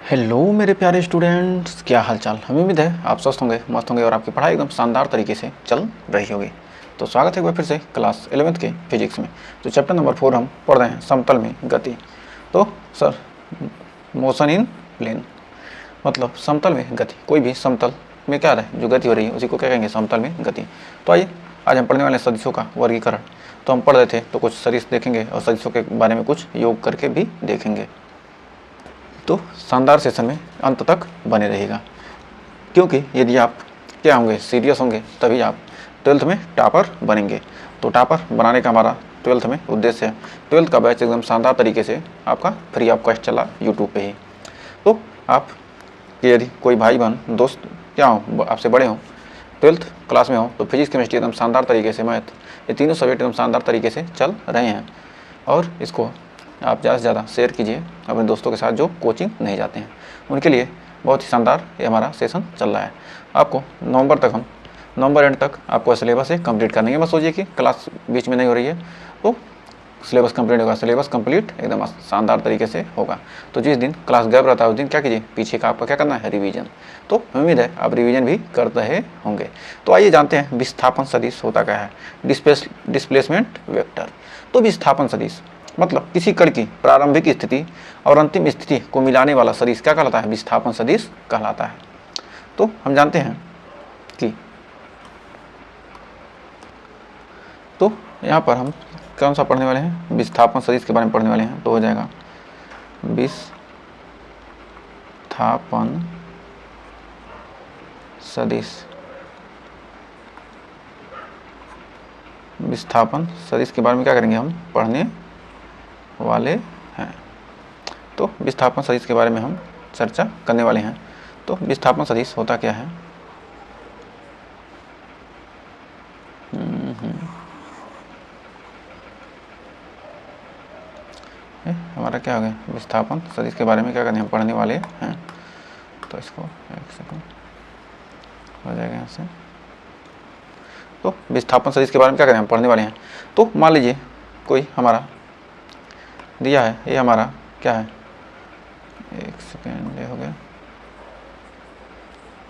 Hello मेरे प्यारे students, क्या हाल चाल। हमें उम्मीद है आप स्वस्थ होंगे, मस्त होंगे और आपकी पढ़ाई एकदम शानदार तरीके से चल रही होगी। तो स्वागत है एक बार फिर से क्लास 11th के फिजिक्स में। तो चैप्टर नंबर 4 हम पढ़ रहे हैं समतल में गति। तो सर, मोशन इन प्लेन मतलब समतल में गति। कोई भी समतल में क्या है जो गति हो रही है उसी को क्या कहेंगे, समतल में गति। तो आइए आज हम पढ़ने वाले सदिशों का वर्गीकरण। तो हम पढ़ रहे थे तो कुछ सदिश देखेंगे और सदिशों के बारे में कुछ योग करके भी देखेंगे। तो शानदार सेशन में अंत तक बने रहेगा, क्योंकि यदि आप क्या होंगे, सीरियस होंगे, तभी आप 12th में टॉपर बनेंगे। तो टॉपर बनाने का हमारा 12th में उद्देश्य है। 12th का बैच एकदम शानदार तरीके से आपका फ्री ऑफ कॉस्ट चला यूट्यूब पे ही। तो आप यदि कोई भाई बहन दोस्त क्या हो, आपसे बड़े हों, 12th क्लास में हो, तो फिजिक्स केमिस्ट्री एकदम शानदार तरीके से, मैथ, ये तीनों सब्जेक्ट एकदम शानदार तरीके से चल रहे हैं। और इसको आप ज़्यादा से ज़्यादा शेयर कीजिए अपने दोस्तों के साथ जो कोचिंग नहीं जाते हैं, उनके लिए बहुत ही शानदार ये हमारा सेशन चल रहा है। आपको नवंबर एंड तक आपको सिलेबस है कंप्लीट करनी है। बस सोचिए कि क्लास बीच में नहीं हो रही है तो सिलेबस कंप्लीट होगा। सिलेबस कंप्लीट एकदम शानदार तरीके से होगा। तो जिस दिन क्लास गैप रहता है उस दिन क्या कीजिए, पीछे का आपका क्या करना है, रिवीजन। तो उम्मीद है आप रिवीजन भी कर रहे होंगे। तो आइए जानते हैं विस्थापन सदिश होता क्या है। Displacement vector. तो विस्थापन सदिश मतलब किसी कण की प्रारंभिक स्थिति और अंतिम स्थिति को मिलाने वाला सदिश क्या कहलाता है, विस्थापन सदिश कहलाता है। तो हम जानते हैं कि तो यहाँ पर हम कौन सा पढ़ने वाले हैं, विस्थापन सदिश के बारे में पढ़ने वाले हैं। तो हो जाएगा विस्थापन सदिश। विस्थापन सदिश के बारे में क्या करेंगे, हम पढ़ने वाले हैं। तो विस्थापन सदिश के बारे में हम चर्चा करने वाले हैं। तो विस्थापन सदिश होता क्या है, हमारा क्या हो गया, विस्थापन सदिश के बारे में क्या करने हम पढ़ने वाले हैं। तो इसको एक सेकंड हो जाएगा यहाँ से। तो विस्थापन सदिश के बारे में क्या करें हम पढ़ने वाले हैं। तो मान लीजिए कोई हमारा दिया है, ये हमारा क्या है, एक सेकेंड, ये हो गया,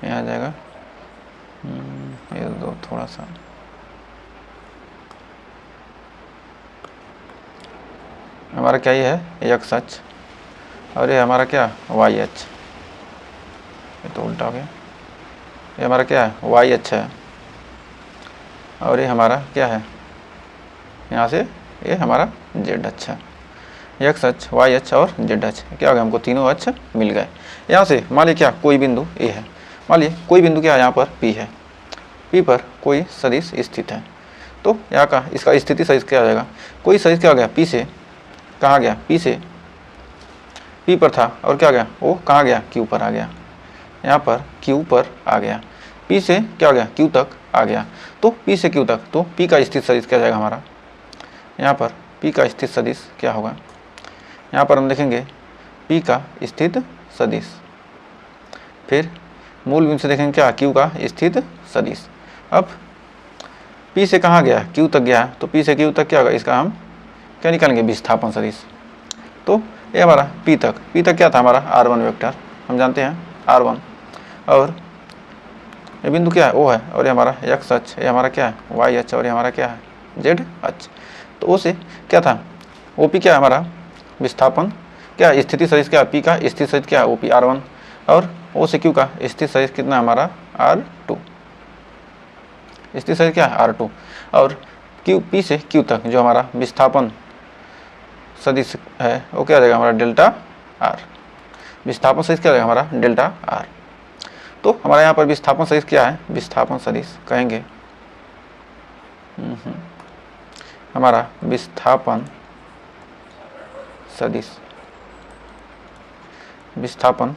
ये आ जाएगा, ये दो थोड़ा सा, हमारा क्या ये है, एक्स अक्ष, और ये हमारा क्या, वाई अक्ष। ये तो उल्टा हो गया। ये हमारा क्या है, वाई अक्ष है, और ये हमारा क्या है, यहाँ से ये हमारा जेड अक्ष है। एक्स अक्ष, वाई अक्ष और जेड अक्ष क्या हो गया, हमको तीनों अक्ष मिल गए। यहाँ से मान लीजिए क्या, कोई बिंदु ए है, मान लीजिए कोई बिंदु क्या है यहाँ पर पी है, पी पर कोई सदिश स्थित है। तो यहाँ का इसका स्थिति सदिश क्या हो जाएगा, कोई सदिश क्या हो गया, पी से कहाँ गया, पी से पी पर था और क्या हो गया, वो कहाँ गया, क्यू पर आ गया, यहाँ पर क्यू पर आ गया, पी से क्या हो गया, क्यू तक आ गया। तो पी से क्यू तक, तो पी का स्थित सदिश क्या जाएगा हमारा, यहाँ पर पी का स्थित सदिश क्या होगा, यहाँ पर हम देखेंगे पी का स्थित सदिश, फिर मूल बिंदु से देखेंगे क्या, क्यू का स्थित सदिश। अब पी से कहाँ गया, क्यू तक गया, तो पी से क्यू तक क्या होगा, इसका हम क्या निकालेंगे, विस्थापन सदिश। तो ये हमारा पी तक क्या था हमारा r1 वेक्टर, हम जानते हैं r1, और ये बिंदु क्या है, ओ है, और ये हमारा एक्स अक्ष, ये हमारा क्या है, वाई अक्ष, और ये हमारा क्या है, जेड अक्ष। तो ओ से क्या था, ओ पी क्या है हमारा विस्थापन, क्या स्थिति सदिश क्या, पी का स्थिति सदिश क्या है, ओ पी r1, और ओ से क्यू का स्थिति सदिश कितना हमारा r2, स्थिति सदिश क्या है r2, और क्यू पी से क्यू तक जो हमारा विस्थापन सदिश है वो क्या हो जाएगा हमारा डेल्टा आर। विस्थापन सदिश क्या हो जाएगा हमारा डेल्टा आर। तो हमारे यहाँ पर विस्थापन सदिश क्या है, विस्थापन सदिश कहेंगे हमारा विस्थापन सदिश, विस्थापन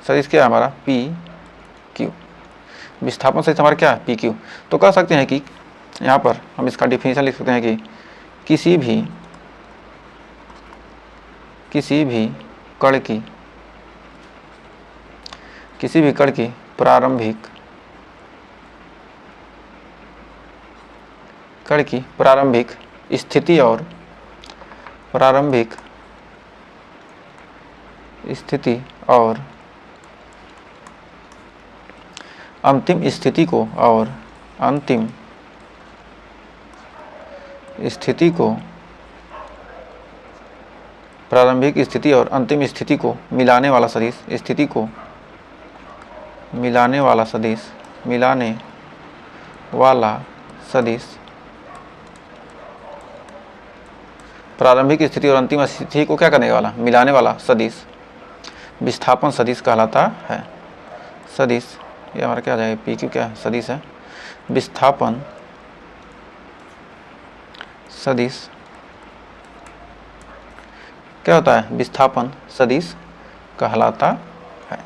सदिश क्या है हमारा पी क्यू। विस्थापन सदिश हमारा क्या है, पी क्यू। तो कह सकते हैं कि यहाँ पर हम इसका डिफिनीशन लिख सकते हैं कि किसी भी कण की प्रारंभिक स्थिति और अंतिम स्थिति को प्रारंभिक स्थिति और अंतिम स्थिति को मिलाने वाला सदिश प्रारंभिक स्थिति और अंतिम स्थिति को क्या करने वाला, मिलाने वाला सदिश विस्थापन सदिश कहलाता है। सदिश ये हमारा क्या आ जाएगा, पी क्यू क्या है, सदिश है। विस्थापन सदिश क्या होता है, विस्थापन सदिश कहलाता है।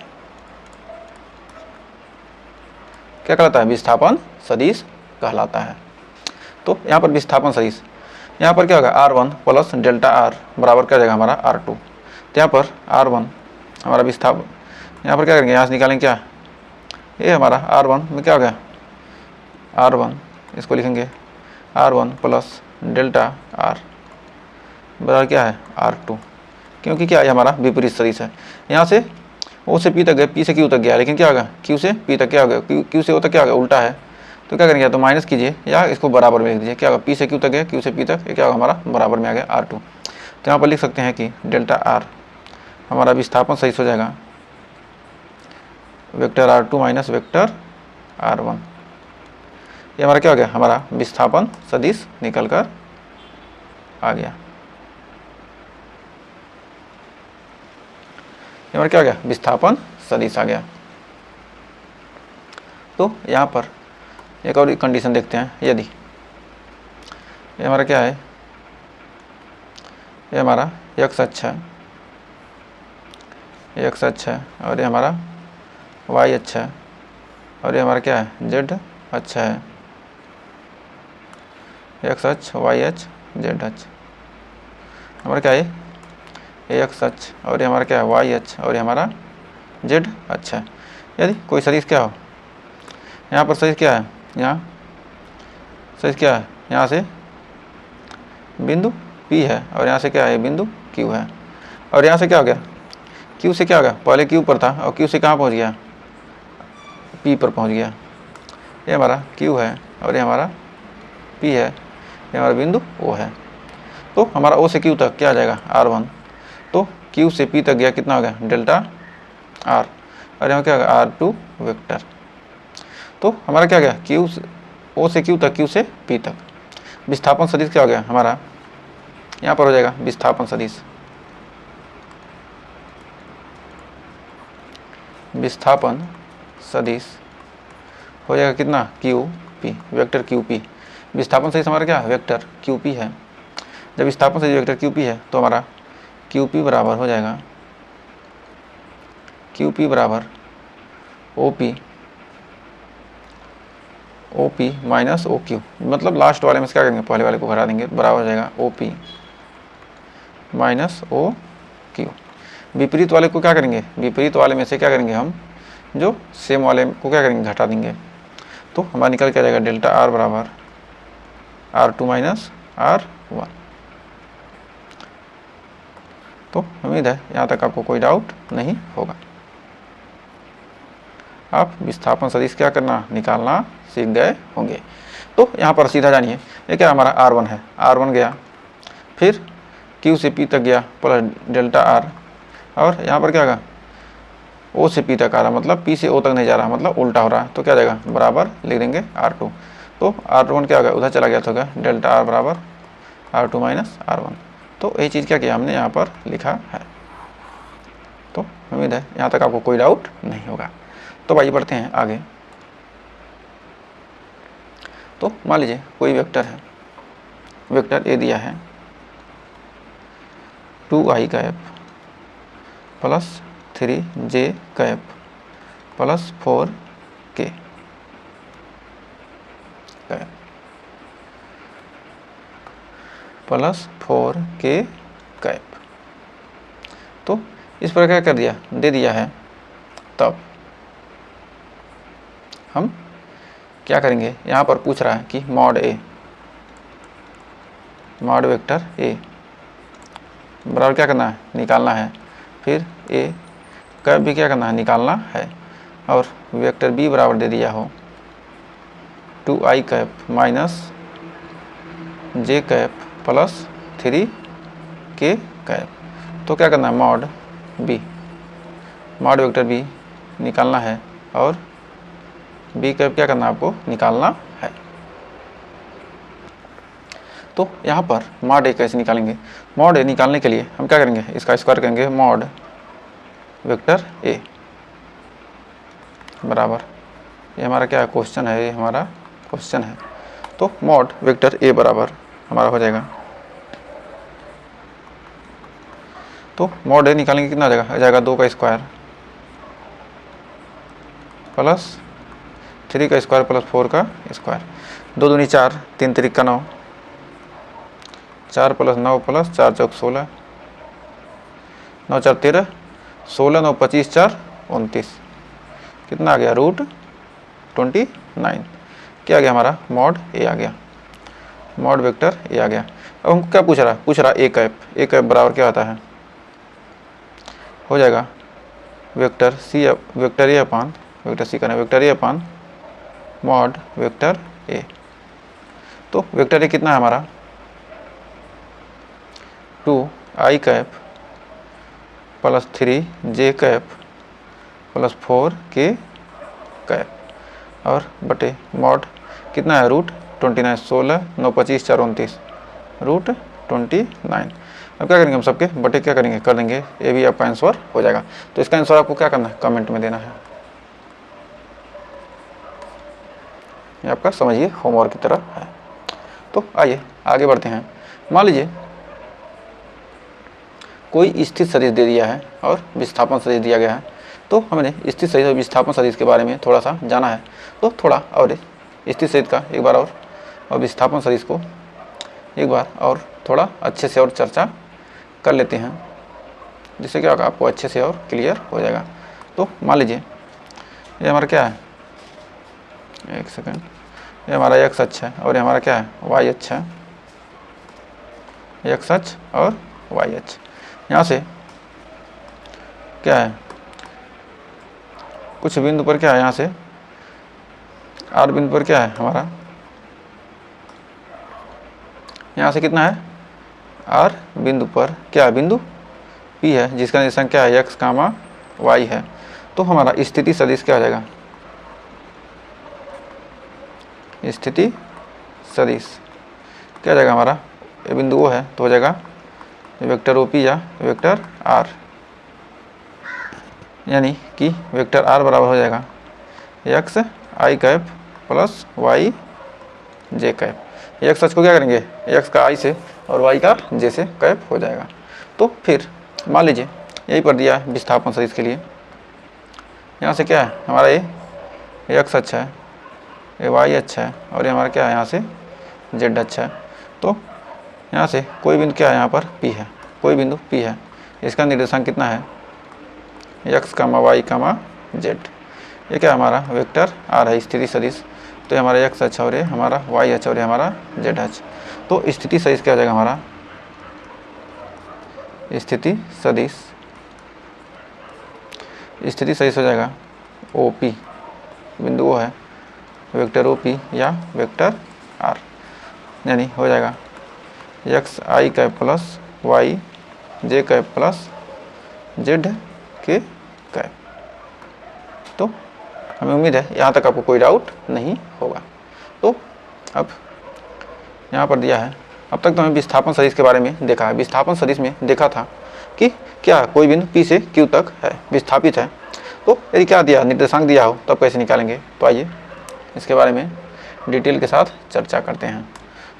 क्या कहलाता है, विस्थापन सदिश कहलाता है। तो यहाँ पर विस्थापन सदिश, यहाँ पर क्या होगा, R1 प्लस डेल्टा R बराबर क्या जाएगा हमारा R2। तो यहाँ पर R1 हमारा विस्थापन, यहाँ पर क्या करेंगे, यहाँ से निकालेंगे क्या, ये हमारा R1 में क्या हो गया, R1 इसको लिखेंगे R1 प्लस डेल्टा R बराबर क्या है R2, क्योंकि क्या है हमारा विपरीत सदिश है। यहाँ से O से P तक गया, P से Q तक गया, लेकिन क्या होगा Q से P तक क्या हो गया, Q से O तक क्या हो गया, उल्टा है। तो क्या करेंगे, या तो माइनस कीजिए या इसको बराबर में लिख दीजिए। क्या होगा, P से Q तक गया, Q से P तक, ये क्या होगा हमारा बराबर में आ गया R2। तो यहाँ पर लिख सकते हैं कि डेल्टा R हमारा विस्थापन सदिश हो जाएगा vector R2 minus vector R1। ये हमारा क्या हो गया, हमारा विस्थापन सदिश निकल कर आ गया। हमारा क्या आ गया, विस्थापन सदिश आ गया। तो यहाँ पर एक और कंडीशन देखते हैं, यदि ये हमारा क्या है, ये हमारा x अक्ष है, ये x अक्ष है, और ये हमारा y अक्ष है, और ये हमारा क्या है, z अक्ष है। x अक्ष, y अक्ष, z अक्ष हमारा क्या है, ये x अक्ष, और ये हमारा क्या है, y अक्ष, और ये हमारा z अक्ष है। यदि कोई सदिश क्या हो, यहाँ पर सदिश क्या है, यहाँ सदिश क्या है, यहाँ से बिंदु P है, और यहाँ से क्या है, बिंदु Q है, और यहाँ से क्या हो गया, Q से क्या हो गया, पहले Q पर था और Q से कहाँ पहुँच गया, P पर पहुँच गया। ये हमारा Q है और ये हमारा P है, ये हमारा बिंदु O है। तो हमारा O से Q तक क्या आ जाएगा, R1। तो Q से P तक गया, कितना हो गया, डेल्टा R, और यहाँ क्या होगा R2 वेक्टर। तो हमारा क्या गया, O से Q तक, Q से P तक विस्थापन सदिश क्या हो गया हमारा, यहाँ पर हो जाएगा विस्थापन सदिश, विस्थापन सदिश हो जाएगा कितना, QP, वेक्टर QP। विस्थापन सदिश हमारा क्या है, वेक्टर QP है। जब विस्थापन सदिश वेक्टर QP है तो हमारा QP बराबर हो जाएगा, QP बराबर OP माइनस OQ, मतलब लास्ट वाले में से क्या करेंगे, पहले वाले को घटा देंगे, बराबर हो जाएगा OP माइनस OQ। विपरीत वाले को क्या करेंगे, विपरीत वाले में से क्या करेंगे हम, जो सेम वाले को क्या करेंगे, घटा देंगे। तो हमारा निकल के आ जाएगा डेल्टा R बराबर R2 माइनस R1। तो उम्मीद है यहाँ तक आपको कोई डाउट नहीं होगा। आप विस्थापन सदिश क्या करना, निकालना सीख गए होंगे। तो यहाँ पर सीधा जानिए, ये क्या हमारा R1 है, R1 गया, फिर Q से P तक गया प्लस डेल्टा R, और यहाँ पर क्या होगा, O से P तक आ रहा, मतलब P से O तक नहीं जा रहा, मतलब उल्टा हो रहा है। तो क्या जाएगा, बराबर लिख देंगे R2। तो R1 क्या होगा, उधर चला गया, तो होगा डेल्टा R बराबर R2 माइनस R1। तो यही चीज़ क्या किया हमने यहाँ पर लिखा है। तो उम्मीद है यहाँ तक आपको कोई डाउट नहीं होगा। तो आइए बढ़ते हैं आगे। तो मान लीजिए कोई वेक्टर है, वेक्टर ए दिया है 2i cap plus 3j cap plus 4k cap plus 4k cap. तो इस पर क्या कर दिया, दे दिया है, तब हम क्या करेंगे, यहाँ पर पूछ रहा है कि mod A, mod vector A बराबर क्या करना है, निकालना है। फिर ए कैप भी क्या करना है, निकालना है। और वेक्टर बी बराबर दे दिया हो 2i कैप माइनस जे कैप प्लस 3k कैप। तो क्या करना है, मॉड वेक्टर बी निकालना है और बी कैप क्या करना है, आपको निकालना है। तो यहाँ पर मॉड ए कैसे निकालेंगे, मॉड ए निकालने के लिए हम क्या करेंगे, इसका स्क्वायर करेंगे मॉड वेक्टर ए बराबर, ये हमारा क्या क्वेश्चन है, ये हमारा क्वेश्चन है। तो मॉड वेक्टर ए बराबर हमारा हो जाएगा, तो मॉड ए निकालेंगे कितना आ जाएगा 2 का स्क्वायर प्लस 3 का स्क्वायर प्लस 4 का स्क्वायर, 2 दूनी 4, 3 3 का 9, 4 प्लस 9 प्लस 4 चौक 16, 9 4 13, 16 9 25 4 29, कितना आ गया √29। क्या आ गया हमारा, मॉड ए आ गया, मॉड वेक्टर ए आ गया। अब हमको क्या पूछ रहा ए कैप बराबर क्या होता है, हो जाएगा वेक्टर ए अपान वेक्टर सी करना, vector A upon mod vector A. तो वेक्टर ए कितना है हमारा 2i cap plus 3j cap plus 4k cap और बटे मॉड कितना है √29, 16 9 25 4 29 √29। अब क्या करेंगे हम सबके बटे क्या करेंगे, कर देंगे, ये भी आपका आंसर हो जाएगा। तो इसका आंसर आपको क्या करना है, कमेंट में देना है। ये आपका समझिए होमवर्क की तरह है। तो आइए आगे बढ़ते हैं। मान लीजिए कोई स्थिर सदिश दे दिया है और विस्थापन सदिश दिया गया है, तो हमने स्थिर सदिश और विस्थापन सदिश के बारे में थोड़ा सा जाना है। तो थोड़ा और स्थिर सदिश का एक बार और विस्थापन सदिश को एक बार और थोड़ा अच्छे से और चर्चा कर लेते हैं, जिससे क्या होगा आपको अच्छे से और क्लियर हो जाएगा। तो मान लीजिए ये हमारा क्या है, एक सेकंड, ये हमारा एक्स अक्ष है और ये हमारा क्या है, वाई अक्ष है, एक्स अक्ष और वाई अक्ष। यहाँ से क्या है, कुछ बिंदु पर क्या है, यहाँ से आर बिंदु पर क्या है हमारा, यहाँ से कितना है, आर बिंदु पर क्या है, बिंदु पी है, जिसका निर्देशांक क्या है, एक्स कामा वाई है। तो हमारा स्थिति सदिश क्या हो जाएगा, स्थिति सदिश क्या हो जाएगा हमारा, ये बिंदु ओ है तो हो जाएगा वेक्टर ओ पी या वेक्टर आर, यानी कि वेक्टर आर बराबर हो जाएगा x I cap plus Y J cap. X अक्ष को क्या करेंगे, एक्स का आई से और वाई का जे से कैप हो जाएगा। तो फिर मान लीजिए यही पर दिया है विस्थापन सदिश के लिए, यहाँ से क्या है हमारा ये एक्स अक्ष है, ये वाई अक्ष है और ये हमारा क्या है यहाँ से जेड अक्ष है। तो यहाँ से कोई बिंदु क्या है, यहाँ पर पी है, कोई बिंदु पी है, इसका निर्देशांक कितना है, एक्स कामा वाई कामा जेड। ये क्या हमारा वेक्टर आर है, स्थिति सदिश। तो ये हमारा एक्स अक्ष और ये हमारा वाई अक्ष और ये हमारा जेड अक्ष। तो स्थिति सदिश क्या हो जाएगा हमारा, स्थिति सदिश हो जाएगा ओ पी, बिंदु ओ है, वेक्टर ओ पी या वेक्टर आर, यानी हो जाएगा x I cap plus Y J cap plus Z K cap. तो हमें उम्मीद है यहाँ तक आपको कोई डाउट नहीं होगा। तो अब यहाँ पर दिया है, अब तक तो हमें विस्थापन सदिश के बारे में देखा है। विस्थापन सदिश में देखा था कि क्या कोई बिंदु P से Q तक है, विस्थापित है, तो यदि क्या दिया, निर्देशांक दिया हो तब कैसे निकालेंगे। तो आइए इसके बारे में डिटेल के साथ चर्चा करते हैं।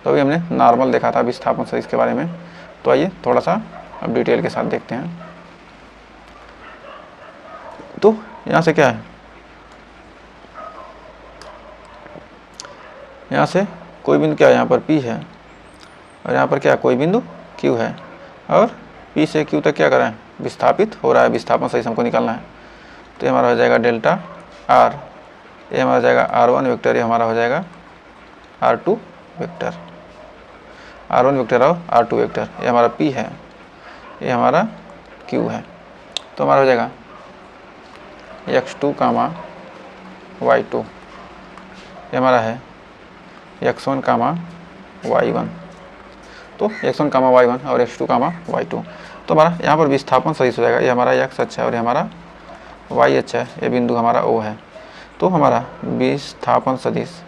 तो अभी हमने नॉर्मल देखा था विस्थापन सदिश के बारे में, तो आइए थोड़ा सा अब डिटेल के साथ देखते हैं। तो यहाँ से क्या है, यहाँ से कोई बिंदु क्या है, यहाँ पर P है और यहाँ पर क्या कोई बिंदु Q है और P से Q तक क्या कर रहा है, विस्थापित हो रहा है। विस्थापन सदिश हमको निकालना है। तो ये हमारा हो जाएगा डेल्टा आर, ये हमारा हो जाएगा R1 वेक्टर, ये हमारा हो जाएगा R2 वेक्टर, R1 वेक्टर और R2 वेक्टर। ये हमारा P है, ये हमारा Q है। तो हमारा हो जाएगा x2 कामा y2, ये हमारा है x1 कामा y1। तो x1 कामा y1 और x2 कामा y2, तो हमारा यहाँ पर विस्थापन सदिश हो जाएगा। ये हमारा x अक्ष है और ये हमारा y अक्ष है, ये बिंदु हमारा O है। तो हमारा विस्थापन सदिश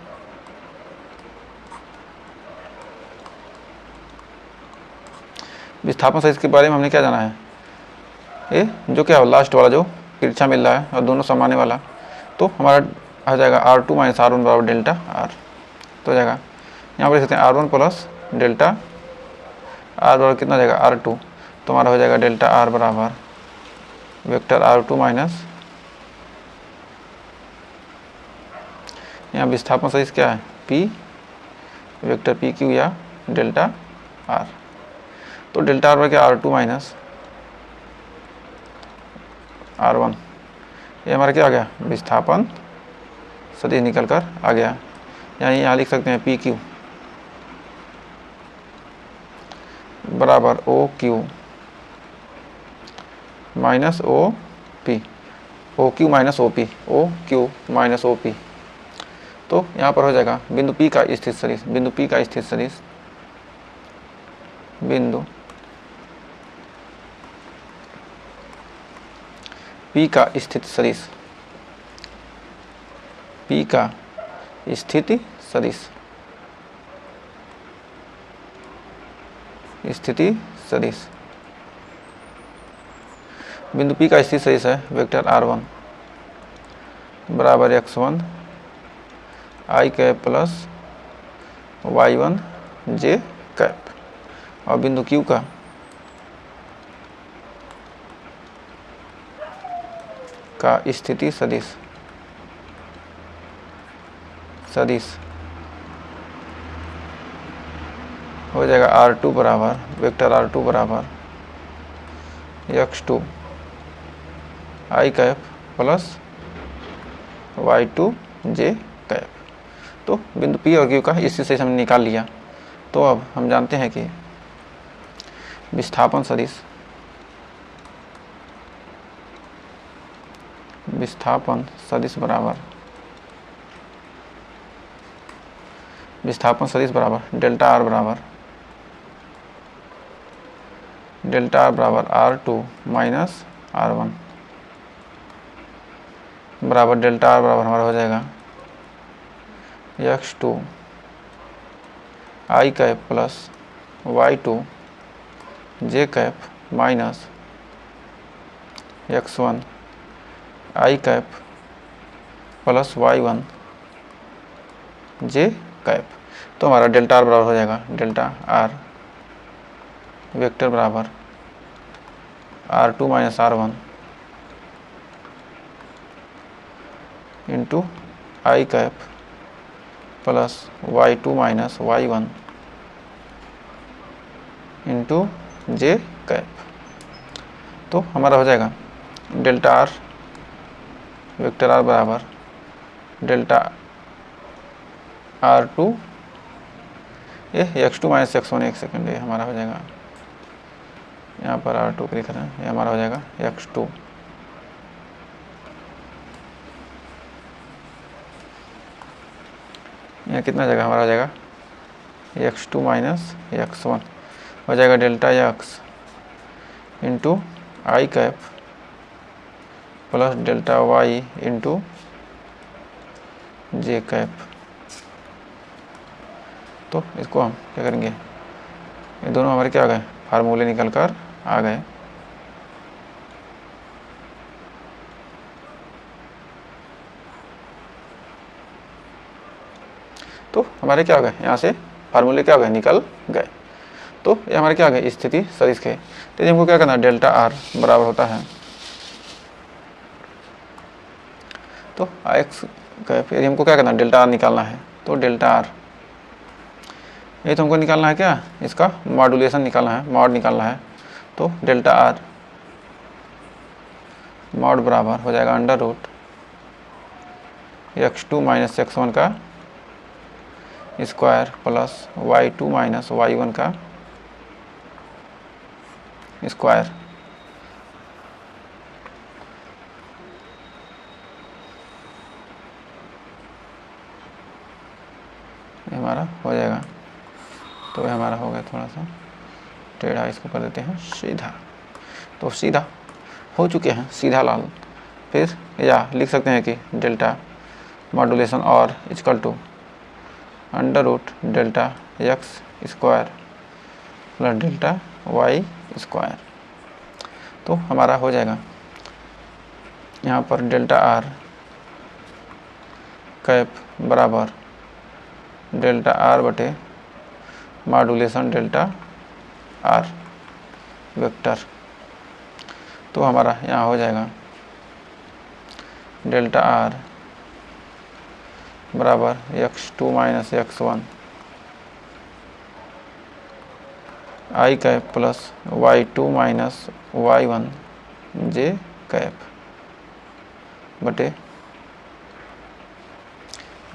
के बारे में हमने क्या जाना है, ये जो क्या लास्ट वाला जो तिरछा मिल रहा है और दोनों समाने वाला, तो हमारा आ जाएगा R2 माइनस R1 बराबर डेल्टा R। तो हो जाएगा यहाँ पर लिख सकते हैं R1 प्लस डेल्टा R बराबर कितना जाएगा R2, तो हमारा हो जाएगा डेल्टा R बराबर वेक्टर R2 माइनस, यहाँ विस्थापन सदिश क्या है P, वेक्टर PQ या डेल्टा R। तो डेल्टा R बराबर क्या R2 माइनस R1, ये हमारा क्या आ गया विस्थापन सदिश निकल कर आ गया। यानी यहाँ लिख सकते हैं PQ बराबर OQ minus OP, OQ minus OP, OQ minus OP। तो यहाँ पर हो जाएगा बिंदु P का स्थित सदिश, बिंदु P का स्थित सदिश, बिंदु P का स्थित सदिश, P का स्थिति सदिश, स्थिति सदिश, बिंदु P का स्थिति सदिश है वेक्टर R1 बराबर x1 i cap plus y1 j cap, और बिंदु Q का स्थिति सदिश हो जाएगा R2 बराबर वेक्टर R2 बराबर x2 i cap plus y2 j cap. तो बिंदु P और Q का इसी से हमने निकाल लिया। तो अब हम जानते हैं कि विस्थापन सदिश बराबर डेल्टा R बराबर R2 माइनस R1 बराबर डेल्टा R बराबर हमारा हो जाएगा x2 i cap plus y2 j cap minus x1 i cap plus y1 j cap. तो हमारा डेल्टा R बराबर हो जाएगा डेल्टा R वेक्टर बराबर R2 minus R1 into i cap plus y2 minus y1 into j cap. तो हमारा हो जाएगा डेल्टा R वेक्टर R बराबर डेल्टा R2 ये x2 माइनस x1, एक सेकेंड, ये हमारा हो जाएगा यहाँ पर R2 लिख रहे हैं, ये हमारा हो जाएगा x2 यहाँ कितना जगह हमारा हो जाएगा x2 माइनस x1 हो जाएगा delta x into i cap plus delta y into j cap. तो इसको हम क्या करेंगे, ये दोनों हमारे क्या आ गए फार्मूले निकल कर आ गए। तो हमारे क्या हो गए यहाँ से फार्मूले क्या हो गए निकल गए। तो ये हमारे क्या आ गए स्थिति सदिश के। तो हमको क्या करना, डेल्टा R बराबर होता है तो x कैप, यदि हमको क्या करना डेल्टा R निकालना है तो डेल्टा R ये तो हमको निकालना है क्या, इसका मॉड्यूलेशन निकालना है, मॉड निकालना है। तो डेल्टा R मॉड बराबर हो जाएगा under root x2 minus x1 का square plus y2 minus y1 का स्क्वायर ये हमारा हो जाएगा। तो ये हमारा हो गया थोड़ा सा टेढ़ा, इसको कर देते हैं सीधा। तो सीधा हो चुके हैं, सीधा लाल। फिर या लिख सकते हैं कि डेल्टा मॉड्यूलेशन और equal to under root delta x square plus delta Y square. तो हमारा हो जाएगा यहाँ पर डेल्टा आर कैप बराबर डेल्टा आर बटे मॉड्यूलेशन डेल्टा आर वेक्टर। तो हमारा यहाँ हो जाएगा डेल्टा आर बराबर x2 minus x1 i cap plus y2 minus y1 j cap बटे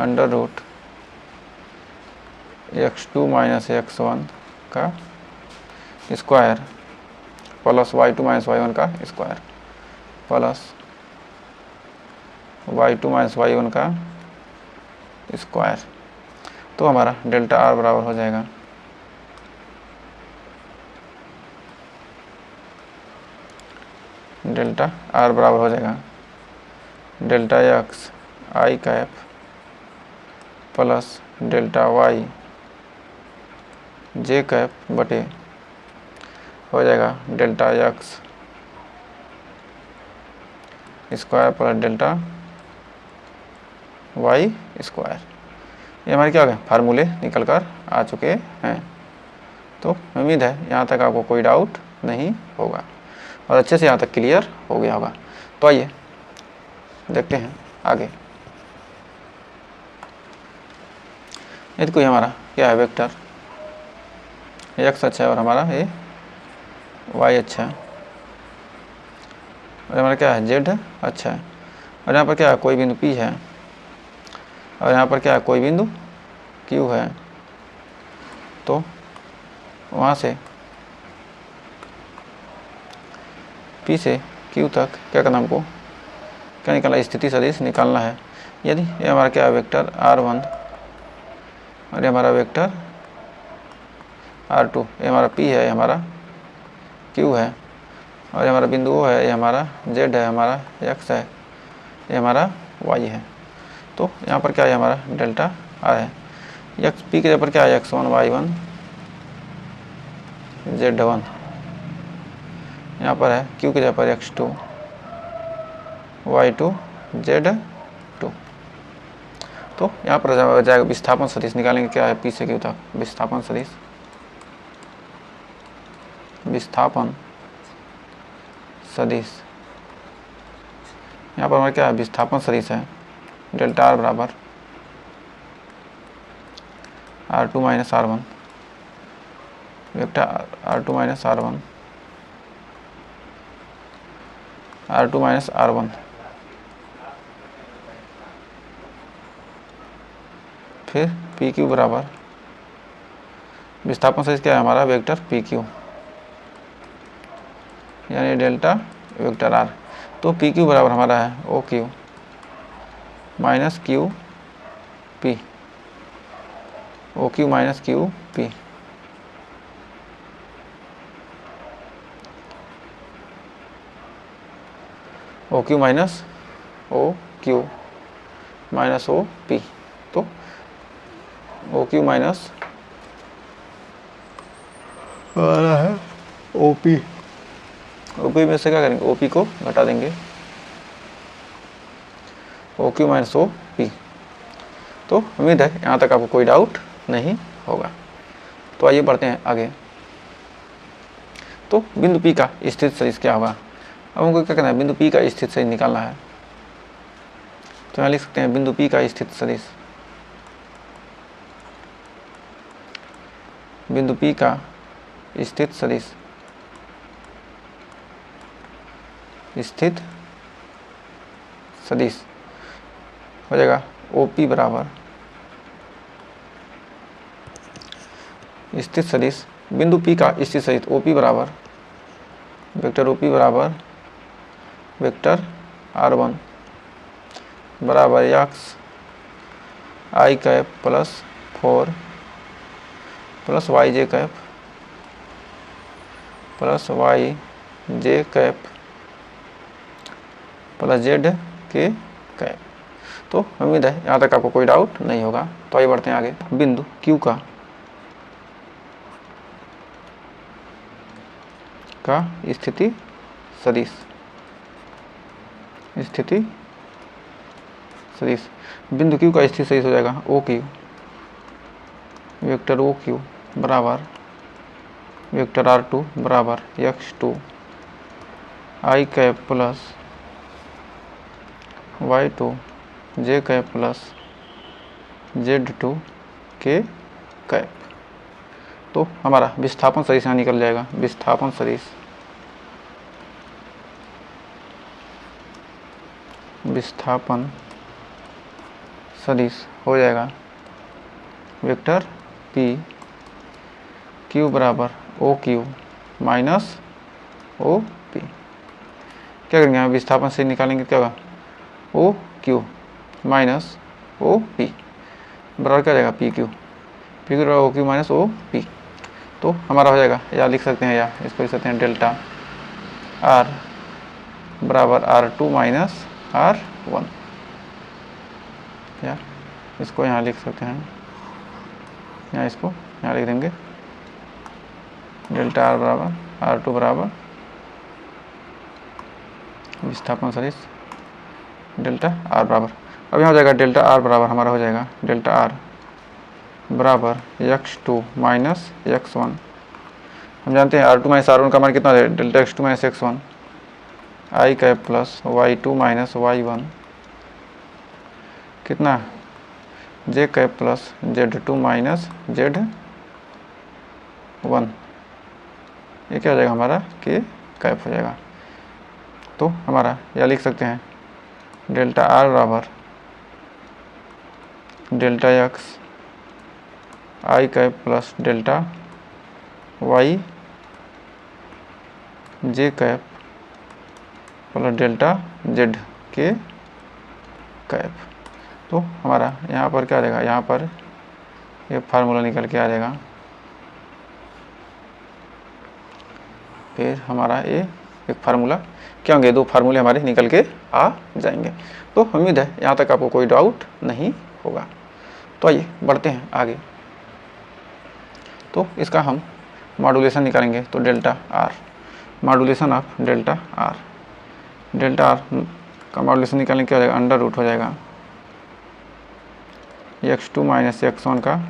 under root x2 minus x1 का square plus y2 minus y1 का square plus y2 minus y1 का स्क्वायर। तो हमारा डेल्टा आर बराबर हो जाएगा डेल्टा आर बराबर हो जाएगा delta X I cap plus delta Y J cap बटे हो जाएगा delta x square plus delta Y square. ये हमारे क्या हो गया, फार्मूले निकल कर आ चुके हैं। तो उम्मीद है यहाँ तक आपको कोई डाउट नहीं होगा और अच्छे से यहाँ तक क्लियर हो गया होगा। तो आइए देखते हैं आगे। यदि कोई हमारा क्या है वेक्टर एक्स अच्छा है और हमारा ये वाई अच्छा है और हमारा क्या है जेड अच्छा है और यहाँ पर क्या है कोई बिंदु पी है और यहाँ पर क्या है कोई बिंदु क्यू है। तो वहाँ से पी से क्यू तक क्या करना, हमको क्या निकालना, स्थिति सदिश निकालना है। यदि ये हमारा क्या है वेक्टर r1 और ये हमारा वेक्टर r2, ये हमारा p है, ये हमारा q है और ये हमारा बिंदु O है, ये हमारा z है, हमारा x है, ये हमारा y है। तो यहाँ पर क्या है हमारा डेल्टा r है। x p के जगह पर क्या है x1 y1 z1, यहाँ पर है q के जगह पर x2 y2 z2। तो यहाँ पर जाएगा विस्थापन सदिश निकालेंगे, क्या है p से q तक विस्थापन सदिश, विस्थापन सदिश। यहाँ पर हमारा क्या है विस्थापन सदिश है डेल्टा आर बराबर r2 minus r1 vector r2 minus r1 r2 minus r1 फिर पी क्यू बराबर विस्थापन सदिश क्या है हमारा वेक्टर पी क्यू यानी डेल्टा वेक्टर आर। तो पी क्यू बराबर हमारा है O Q minus Q P, O Q minus Q P. O Q minus O Q minus O P. तो ओ क्यू माइनस आ रहा है ओ पी, ओ पी में से क्या करेंगे ओ पी को घटा देंगे, O Q minus O P. तो उम्मीद है यहाँ तक आपको कोई डाउट नहीं होगा। तो आइए बढ़ते हैं आगे। तो बिंदु पी का स्थित सदिश क्या होगा, अब हमको क्या करना है बिंदु पी का स्थित सदिश निकालना है। तो यहाँ लिख सकते हैं बिंदु पी का स्थित सदिश, बिंदु पी का स्थित सदिश, स्थित सदिश हो जाएगा OP बराबर स्थित सदिश बिंदु P का स्थित सदिश OP बराबर वेक्टर OP बराबर वेक्टर r1 बराबर x I कैप प्लस 4 प्लस Y J cap plus Y J cap plus Z K cap. तो उम्मीद है यहाँ तक आपको कोई डाउट नहीं होगा। तो आइए बढ़ते हैं आगे। बिंदु Q का स्थिति सदिश बिंदु Q का स्थिति सदिश हो जाएगा OQ, वेक्टर OQ बराबर वेक्टर R2 बराबर x2 I cap plus y2 j cap plus z2 के कैप। तो हमारा विस्थापन सदिश यहाँ निकल जाएगा। विस्थापन सदिश हो जाएगा वेक्टर P Q बराबर OQ माइनस OP। क्या करेंगे यहाँ विस्थापन से निकालेंगे, क्या होगा OQ माइनस OP बराबर क्या जाएगा PQ बराबर OQ माइनस OP। तो हमारा हो जाएगा, या लिख सकते हैं, या इसको लिख सकते हैं डेल्टा R बराबर R2 माइनस R1, या इसको यहाँ लिख सकते हैं, या इसको यहाँ लिख देंगे डेल्टा R बराबर R2 बराबर विस्थापन सदिश डेल्टा R बराबर। अब यहाँ हो जाएगा डेल्टा R बराबर हमारा हो जाएगा डेल्टा R बराबर x2 माइनस x1। हम जानते हैं R2 माइनस R1 का मान कितना है, delta x2 minus x1 I cap plus y2 minus y1 कितना j cap plus z2 minus z1। ये क्या हो जाएगा हमारा k कैप हो जाएगा। तो हमारा यह लिख सकते हैं डेल्टा R बराबर delta x I cap plus delta y j cap plus delta z के कैप। तो हमारा यहाँ पर क्या आ जाएगा, यहाँ पर ये फार्मूला निकल के आ जाएगा। फिर हमारा ये एक फार्मूला, क्या होंगे, दो फार्मूले हमारे निकल के आ जाएंगे। तो उम्मीद है यहाँ तक आपको कोई डाउट नहीं होगा। तो आइए बढ़ते हैं आगे। तो इसका हम मॉड्यूलेशन निकालेंगे। तो delta R modulation of delta R का मॉड्यूलेशन निकालने क्या हो जाएगा, अंडर रूट हो जाएगा x2 माइनस x1 का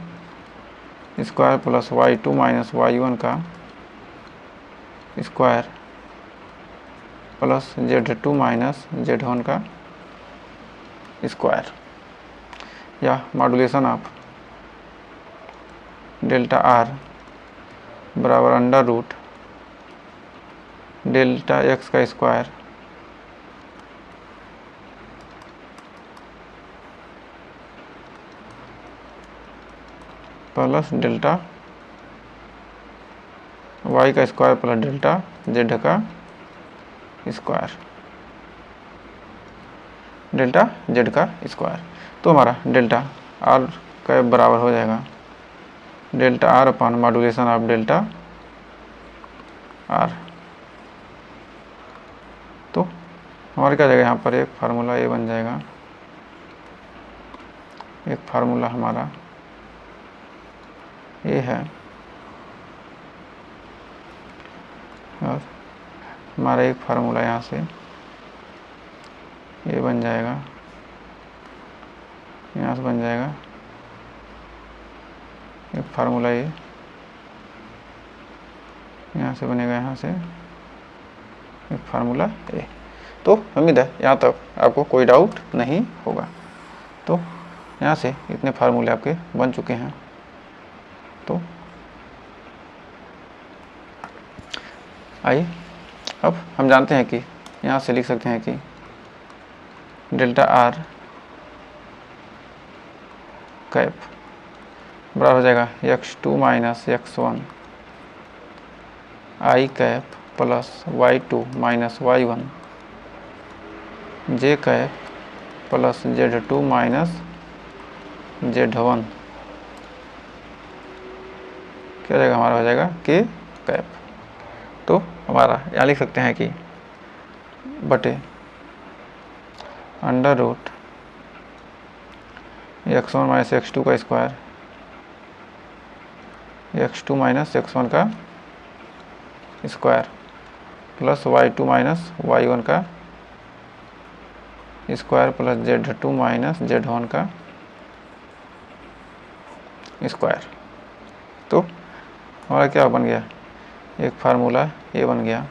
square plus y2 minus y1 का square plus z2 minus z1 का स्क्वायर, या मॉड्यूलेशन ऑफ डेल्टा R बराबर अंडर रूट डेल्टा x का स्क्वायर प्लस डेल्टा y का स्क्वायर प्लस डेल्टा z का स्क्वायर डेल्टा z का square. तो हमारा डेल्टा R का बराबर हो जाएगा delta R upon modulation of delta R। तो हमारे क्या जाएगा, यहाँ पर एक फार्मूला ये बन जाएगा, एक फार्मूला हमारा ये है, और हमारा एक फार्मूला यहाँ से ये बन जाएगा, यहाँ से बन जाएगा एक फार्मूला, ये यहाँ से बनेगा, यहाँ से एक फार्मूला ए। तो उम्मीद है यहाँ तक आपको कोई डाउट नहीं होगा। तो यहाँ से इतने फार्मूले आपके बन चुके हैं। तो आइए अब हम जानते हैं कि यहाँ से लिख सकते हैं कि डेल्टा R कैप बराबर हो जाएगा x2 minus x1 I cap plus y2 minus y1 j cap plus z2 minus z1 क्या हो जाएगा हमारा, हो जाएगा के कैप। तो हमारा यहाँ लिख सकते हैं कि बटे under root x1 minus x2 का स्क्वायर, x2 माइनस x1 का square plus y2 minus y1 का square plus z2 minus z1 का स्क्वायर। तो हमारा क्या बन गया, एक फार्मूला ये बन गया।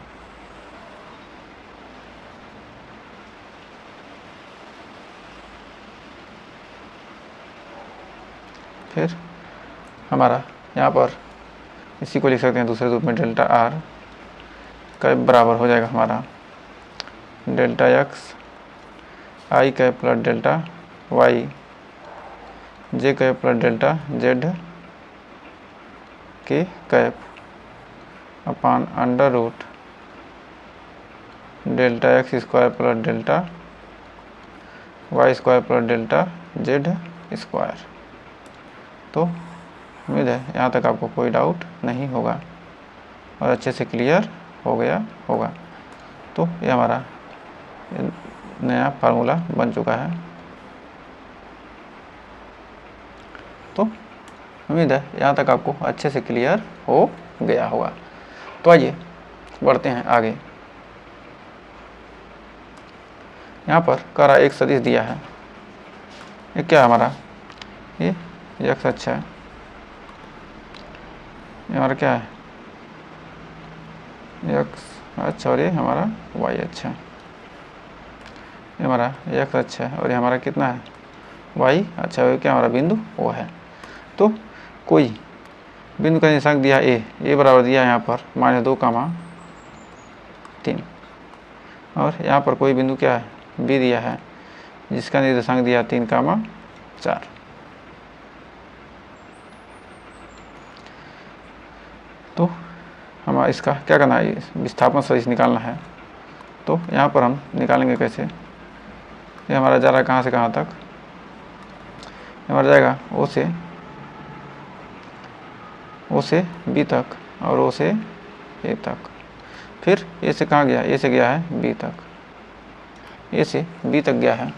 फिर हमारा यहाँ पर इसी को लिख सकते हैं दूसरे रूप में, डेल्टा आर का बराबर हो जाएगा हमारा delta X I cap plus delta Y J cap plus delta Z K cap upon under root delta x square plus delta Y square plus delta Z square. तो उम्मीद है यहाँ तक आपको कोई डाउट नहीं होगा और अच्छे से क्लियर हो गया होगा। तो ये हमारा नया फार्मूला बन चुका है। तो उम्मीद है यहाँ तक आपको अच्छे से क्लियर हो गया होगा। तो आइए बढ़ते हैं आगे। यहाँ पर करा एक सदिश दिया है, ये क्या है हमारा, ये एक्स अच्छा है, ये हमारा क्या है एक्स अच्छा, और ये हमारा वाई अच्छा है। ये हमारा एक्स अच्छा है और ये हमारा कितना है वाई अच्छा है। क्या हमारा बिंदु वो है। तो कोई बिंदु का निर्देशांक दिया ए बराबर दिया यहाँ पर -2, 3 और यहाँ पर कोई बिंदु क्या है बी दिया है जिसका निर्देशांक दिया 3, 4। तो हमें इसका क्या करना है, विस्थापन सदिश निकालना है। तो यहाँ पर हम निकालेंगे कैसे, ये हमारा जा रहा है कहाँ से कहाँ तक, हमारा जाएगा ओ से बी तक और ओ से ए तक। फिर ए से कहाँ गया, ए से गया है बी तक, ए से बी तक गया है,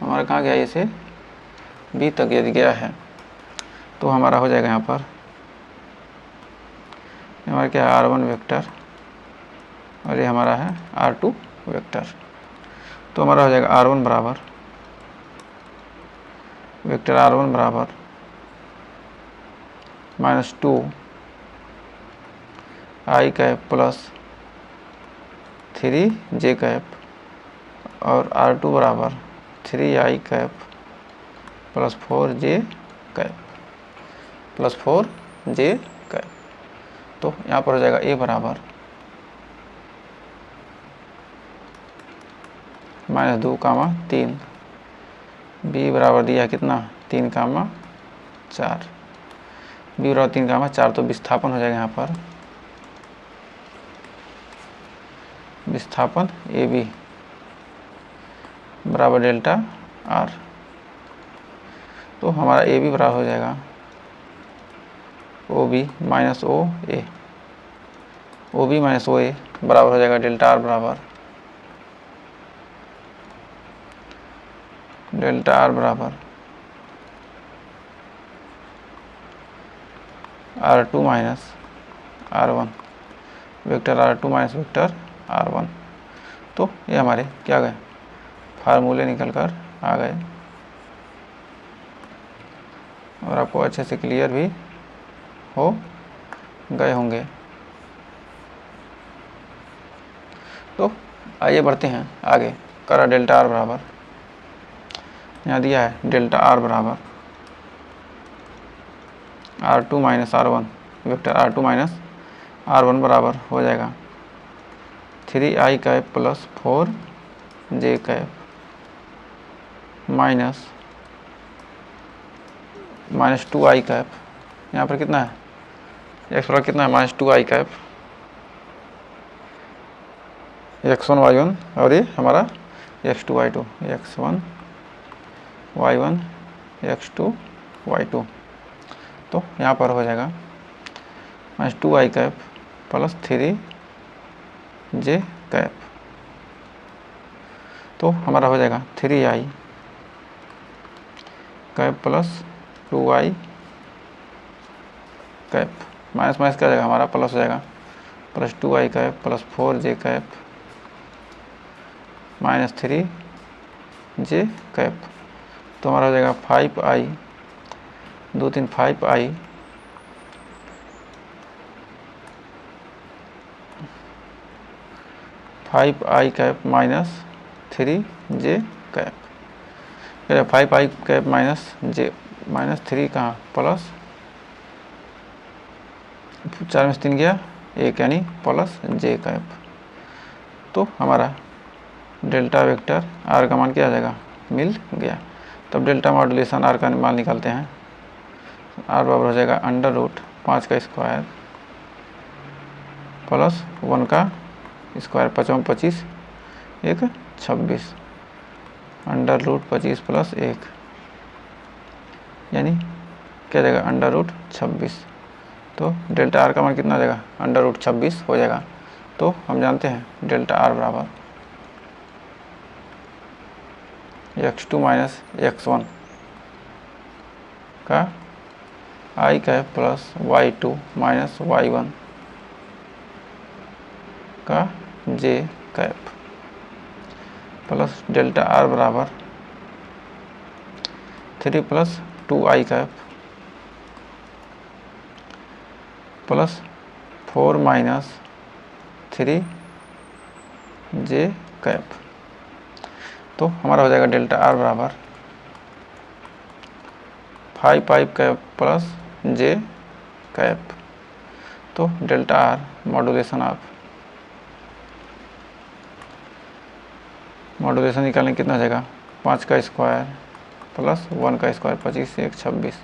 हमारा कहाँ गया, ए से बी तक यदि गया है तो हमारा हो जाएगा यहाँ पर हमारा क्या है r1 वेक्टर और ये हमारा है r2 वेक्टर। तो हमारा हो जाएगा r1 बराबर वेक्टर r1 बराबर -2 आई कैप प्लस 3 जे कैप और r2 बराबर 3 आई कैप प्लस 4 जे कैप प्लस 4 जे कैप। तो यहाँ पर हो जाएगा ए बराबर -2, 3, बी बराबर दिया कितना 3, 4, बी बराबर 3, 4। तो विस्थापन हो जाएगा यहाँ पर विस्थापन ए बी बराबर डेल्टा आर। तो हमारा ए बी बराबर हो जाएगा ओ बी माइनस ओ ए, ओ बी माइनस ओ ए बराबर हो जाएगा डेल्टा आर बराबर R2 minus R1 vector R2 minus vector R1। तो ये हमारे क्या गए फार्मूले निकल कर आ गए और आपको अच्छे से क्लियर भी हो गए होंगे। तो आइए बढ़ते हैं आगे। करा डेल्टा आर बराबर, यहाँ दिया है डेल्टा आर बराबर R2 minus R1 vector R2 minus R1 बराबर हो जाएगा 3 आई कैप प्लस 4 जे कैप माइनस -2 आई कैप। यहाँ पर कितना है एक्स बराबर कितना है -2 आई कैप x1 y1 और ये हमारा x2 y2, x1 y1 x2 y2। तो यहाँ पर हो जाएगा -2i cap plus 3j cap. तो हमारा हो जाएगा 3i cap plus 2i cap, minus minus क्या जाएगा हमारा प्लस हो जाएगा, plus 2i cap plus 4j cap minus 3j cap. तो हमारा हो जाएगा 5i 2 3 5i 5i cap minus 3j cap. 5i cap minus 3 कहाँ प्लस 4 में से 3 गया 1 यानी प्लस j कैप। तो हमारा डेल्टा वेक्टर r का मान क्या आ जाएगा, मिल गया। तब डेल्टा मॉड्यूलेशन r का मान निकालते हैं। r बराबर हो जाएगा √5 का स्क्वायर प्लस 1 का स्क्वायर, 5 25 1 26 √25 प्लस 1 यानी क्या जाएगा √26। तो डेल्टा r का मान कितना आ जाएगा √26 हो जाएगा। तो हम जानते हैं डेल्टा r बराबर x2 माइनस x1 का i cap plus y2 minus y1 का j cap plus delta r बराबर 3 plus 2i cap plus 4 minus 3j cap. तो हमारा हो जाएगा डेल्टा r बराबर 5i cap plus j cap. तो डेल्टा r मॉड्यूलेशन निकालने कितना हो जाएगा, 5 का स्क्वायर प्लस 1 का स्क्वायर 25 1 26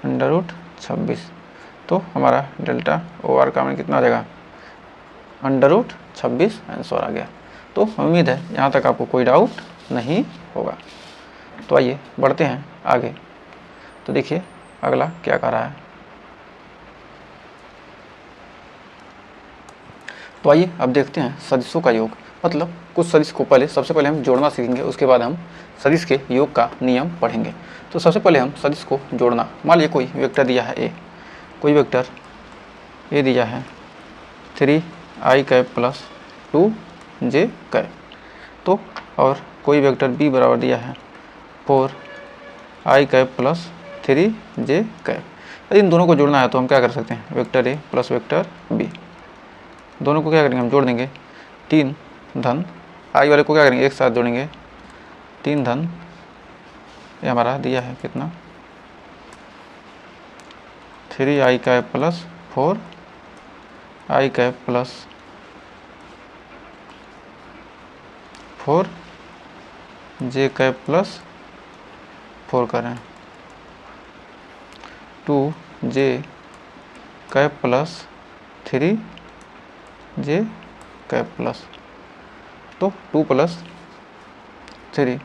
√26। तो हमारा डेल्टा OR का मान कितना आ जाएगा √26 आंसर आ गया। तो उम्मीद है यहाँ तक आपको कोई डाउट नहीं होगा। तो आइए बढ़ते हैं आगे। तो देखिए अगला क्या कर रहा है। तो आइए अब देखते हैं सदिशों का योग। मतलब कुछ सदिश को सबसे पहले हम जोड़ना सीखेंगे, उसके बाद हम सदिश के योग का नियम पढ़ेंगे। तो सबसे पहले हम सदिश को जोड़ना। मान लीजिए कोई वेक्टर दिया है ए, कोई वेक्टर ए दिया है 3i cap plus 2j cap. तो और कोई वेक्टर बी बराबर दिया है 4i cap plus 3j cap. यदि इन दोनों को जोड़ना है तो हम क्या कर सकते हैं, वेक्टर ए प्लस वेक्टर बी, दोनों को क्या करेंगे हम जोड़ देंगे। 3 धन आई वाले को क्या करेंगे एक साथ जोड़ेंगे, 3 धन ये हमारा दिया है कितना 3i cap plus 4i cap plus 4j cap plus 4 करें 2j cap plus 3j cap plus, तो 2 प्लस 3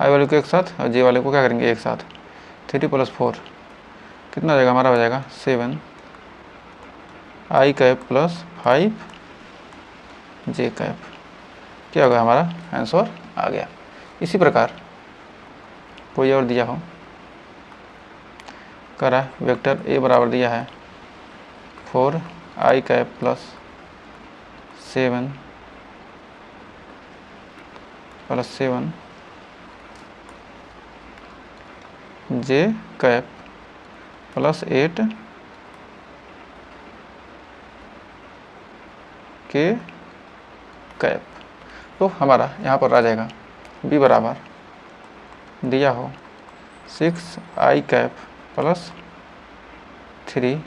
आई वाले को एक साथ और जे वाले को क्या करेंगे एक साथ, 3 प्लस 4 कितना हो जाएगा हमारा, हो जाएगा 7 आई कैप प्लस 5 जे कैप। क्या होगा हमारा आंसर आ गया। इसी प्रकार कोई और दिया हो, करा वेक्टर ए बराबर दिया है 4i cap plus 7 j cap plus 8 k cap. तो हमारा यहाँ पर आ जाएगा b बराबर दिया हो 6i cap plus 3j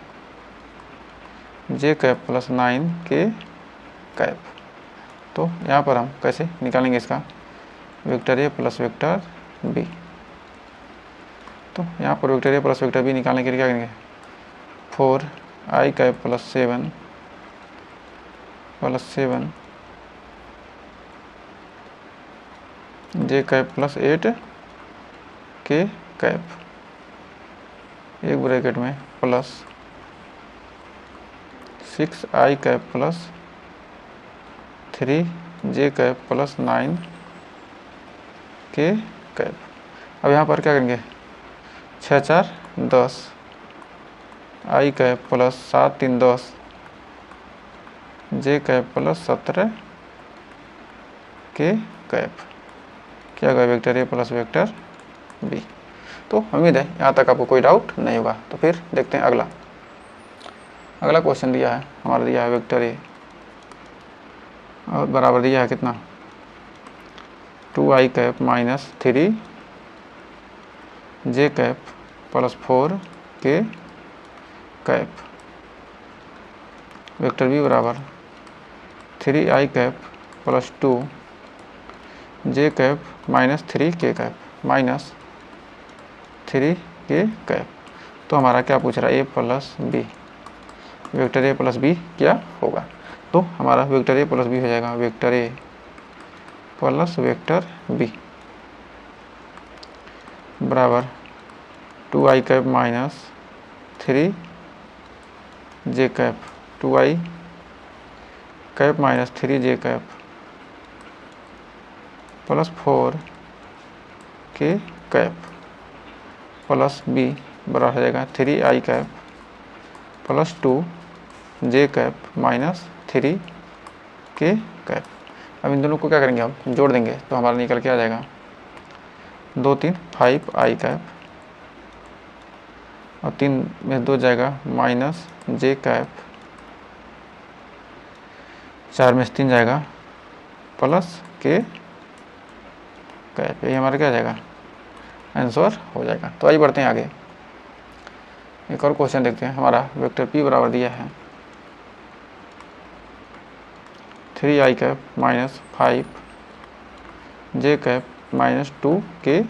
cap plus 9k cap. तो यहाँ पर हम कैसे निकालेंगे इसका, वेक्टर ए प्लस वेक्टर बी। तो यहाँ पर वेक्टर ए प्लस वेक्टर बी निकालने के लिए क्या करेंगे, 4i cap plus 7 plus 7 J cap plus 8 K cap, एक ब्रैकेट में plus 6i cap plus 3j cap plus 9 K cap. अब यहाँ पर क्या करेंगे, 6 4 10, i cap plus 7 3 10, j cap plus 17 K cap, क्या होगा वेक्टर ए प्लस वेक्टर बी। तो उम्मीद है यहाँ तक आपको कोई डाउट नहीं होगा। तो फिर देखते हैं अगला क्वेश्चन दिया है हमारा, दिया है वेक्टर ए और बराबर दिया है कितना, 2i cap minus 3j cap plus 4 K cap, vector B बराबर 3i cap plus 2j cap minus 3 के कैप माइनस 3 के कैप। तो हमारा क्या पूछ रहा है, a plus B, vector A plus b क्या होगा। तो हमारा वेक्टर ए प्लस बी हो जाएगा वेक्टर ए प्लस वेक्टर बी बराबर 2i cap minus 3j cap, 2i cap minus 3j cap plus 4 K cap plus B बराबर हो जाएगा 3i cap plus 2j cap minus 3 के कैप। अब इन दोनों को क्या करेंगे, हम जोड़ देंगे तो हमारा निकल के आ जाएगा 2 3 5i कैप और 3 में 2 जाएगा माइनस j कैप, 4 में 3 जाएगा प्लस के कैप। ये हमारा क्या जाएगा, आंसर हो जाएगा। तो आइए बढ़ते हैं आगे, एक और क्वेश्चन देखते हैं। हमारा वेक्टर p बराबर दिया है 3i cap minus 5j cap minus 2 के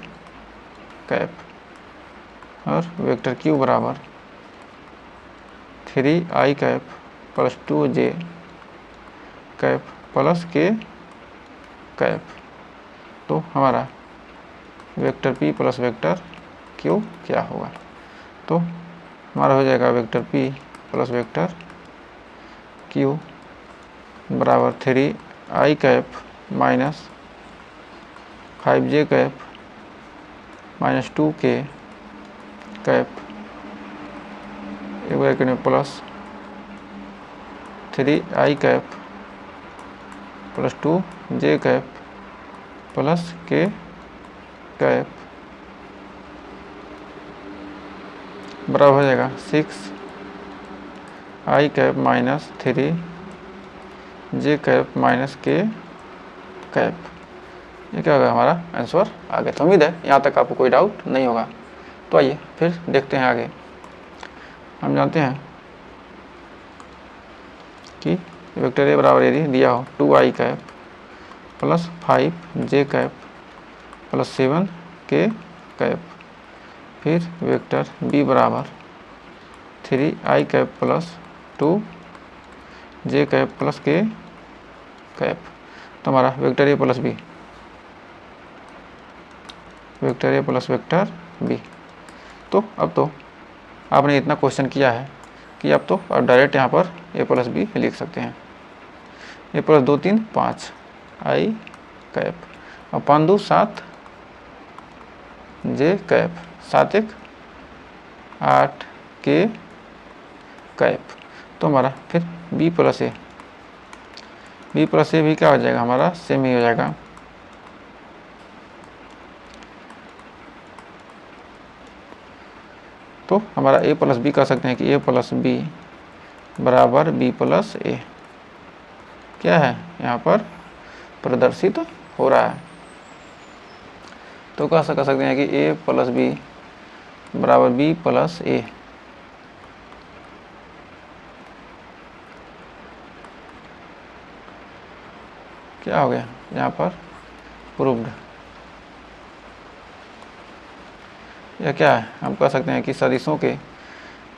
कैप और वेक्टर q बराबर 3i cap plus 2j cap plus K cap. तो हमारा vector p plus vector q क्या होगा। तो हमारा हो जाएगा vector p plus vector q बराबर 3i cap minus 5j cap minus 2 के कैप, एक ब्रैकेट में plus 3i cap plus 2j cap plus K cap बराबर हो जाएगा 6i cap minus 3j cap minus के कैप। ये क्या होगा, हमारा आंसर आ गया। तो उम्मीद है यहाँ तक आपको कोई डाउट नहीं होगा। तो आइए फिर देखते हैं आगे। हम जानते हैं कि वेक्टर ए बराबर यदि दिया हो 2i cap plus 5j cap plus 7 के कैप, फिर वेक्टर बी बराबर 3i cap plus 2j cap plus K cap. तो हमारा वेक्टर ए प्लस बी, वेक्टर ए प्लस वेक्टर बी। तो अब तो आपने इतना क्वेश्चन किया है कि अब तो आप डायरेक्ट यहाँ पर ए प्लस बी लिख सकते हैं। ए प्लस 2 3 5 i कैप और 5 2 7 j कैप, 7 1 8 के कैप। तो हमारा फिर बी प्लस ए भी क्या हो जाएगा, हमारा सेम ही हो जाएगा। तो हमारा ए प्लस बी कह सकते हैं कि ए प्लस बी बराबर बी प्लस ए क्या है, यहाँ पर प्रदर्शित हो रहा है। तो कह सकते हैं कि ए प्लस बी बराबर बी प्लस ए। क्या हो गया यहाँ पर प्रूव्ड। या क्या है, हम कह सकते हैं कि सदिशों के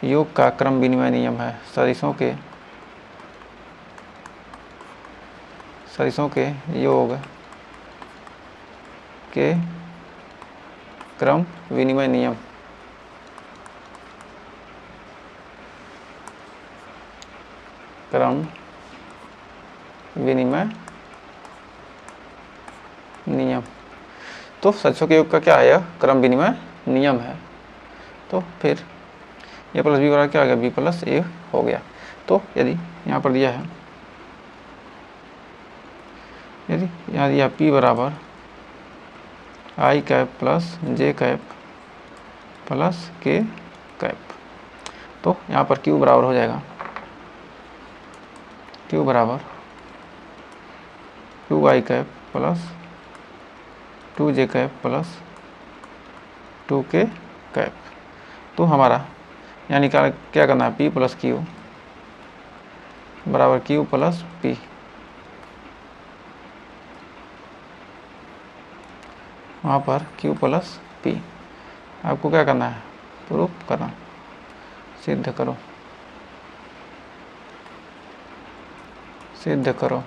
योग का क्रम विनिमय नियम है। सदिशों के सदिशों के योग के क्रम विनिमय नियम। क्रम विनिमय नियम। तो सदिशों के योग का क्या है? यह क्रम विनिमय नियम है। तो फिर ए प्लस बी बराबर क्या हो गया? बी प्लस ए हो गया। तो यदि यहाँ पर दिया है, यदि यहाँ दिया पी बराबर आई cap plus J cap plus K cap, तो यहाँ पर क्यू बराबर हो जाएगा क्यू बराबर 2i cap plus 2j cap plus 2k cap. तो हमारा यहाँ निकाल क्या करना है? p प्लस क्यू बराबर क्यू प्लस पी। वहाँ पर q प्लस पी आपको क्या करना है? प्रूफ करना, सिद्ध करो, सिद्ध करो।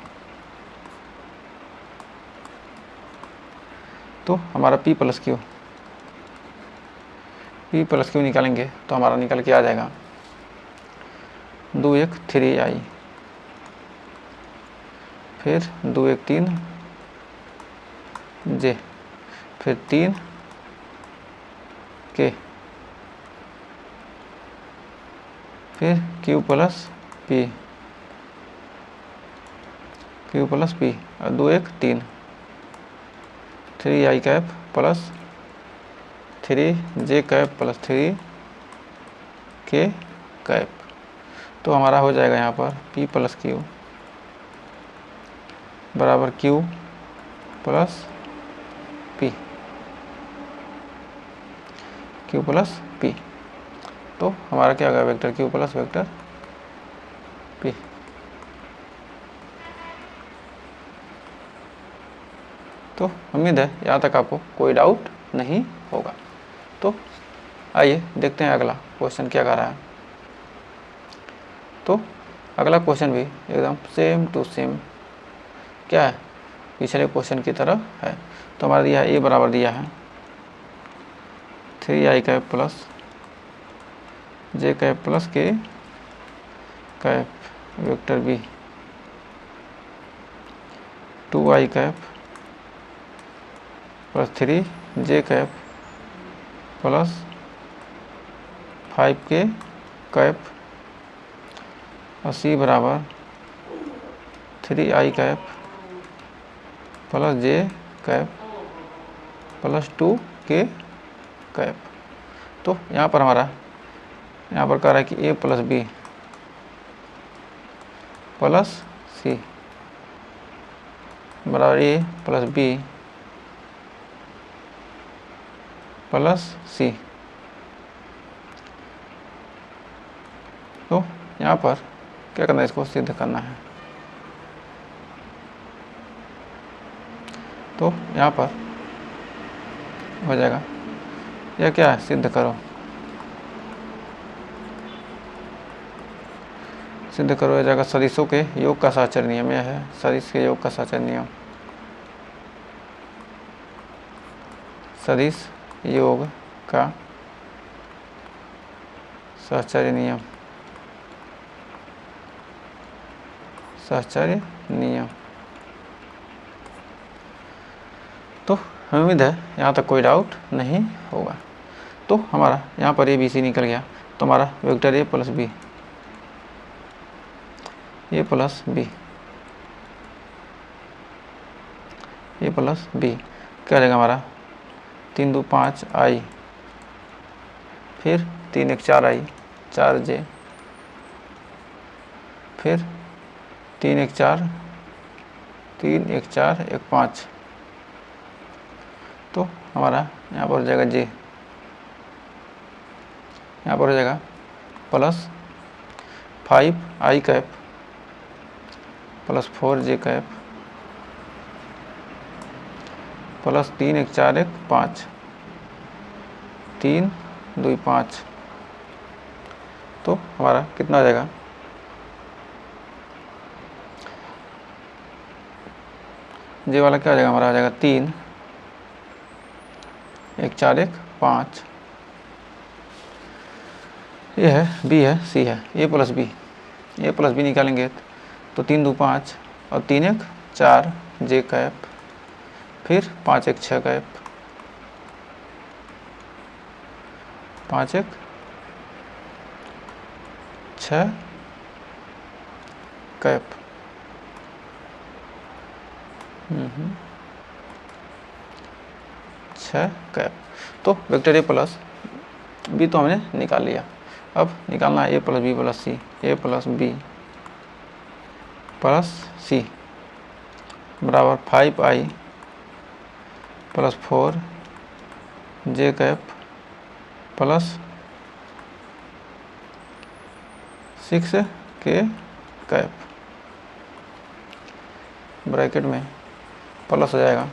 तो हमारा p प्लस क्यू निकालेंगे तो हमारा निकल के आ जाएगा 2 1 3i, फिर 2 1 3 j, फिर 3 k, फिर q प्लस p और 2 1 3 3i cap plus 3j cap plus 3k cap. तो हमारा हो जाएगा यहाँ पर p प्लस क्यू बराबर q plus p, q plus p। तो हमारा क्या होगा? Vector q plus vector p। तो उम्मीद है यहाँ तक आपको कोई डाउट नहीं होगा। तो आइए देखते हैं अगला क्वेश्चन क्या कह रहा है। तो अगला क्वेश्चन भी एकदम सेम टू सेम क्या है? पिछले क्वेश्चन की तरह है। तो हमारा दिया है ए बराबर दिया है 3i cap plus J cap plus K cap vector B 2i cap plus 3j cap plus 5k cap और सी बराबर 3i cap plus j cap plus 2k cap. तो यहाँ पर हमारा यहाँ पर कह रहा है कि a प्लस बी प्लस सी बराबर a प्लस बी प्लस सी। तो यहाँ पर क्या करना है? इसको सिद्ध करना है। तो यहाँ पर हो जाएगा यह क्या है? सिद्ध करो, सिद्ध करो। हो जाएगा सदिशों के योग का साहचर्य नियम। यह है सदिश के योग का साहचर्य नियम। सदिश योग का साहचर्य नियम, साहचर्य नियम। तो हमें उम्मीद है यहाँ तक कोई डाउट नहीं होगा। तो हमारा यहाँ पर ए बी सी निकल गया। तो हमारा वेक्टर ए प्लस बी क्या हो जाएगा? हमारा 3 2 5 आई, फिर 3 1 4 आई 4j, फिर 3 1 4 3 1 4 1 5। तो हमारा यहाँ पर हो जाएगा j, यहाँ पर हो जाएगा plus 5i cap plus 4j cap plus 3 1 4 1 5 3 2 5। तो हमारा कितना आ जाएगा? जे वाला क्या हो जाएगा हमारा, आ जाएगा 3, 1 4 1 5। ये है, बी है, सी है, ए प्लस बी निकालेंगे तो 3 2 5 और 3 1 4 जे कैप, फिर 5 1 6 कैप, 5 1 6 कैप। 6 कैप। तो वेक्टर ए प्लस बी तो हमने निकाल लिया। अब निकालना है a plus B plus C, A plus B plus सी बराबर 5i प्लस 4 जे कैप प्लस 6 के कैप, ब्रैकेट में प्लस हो जाएगा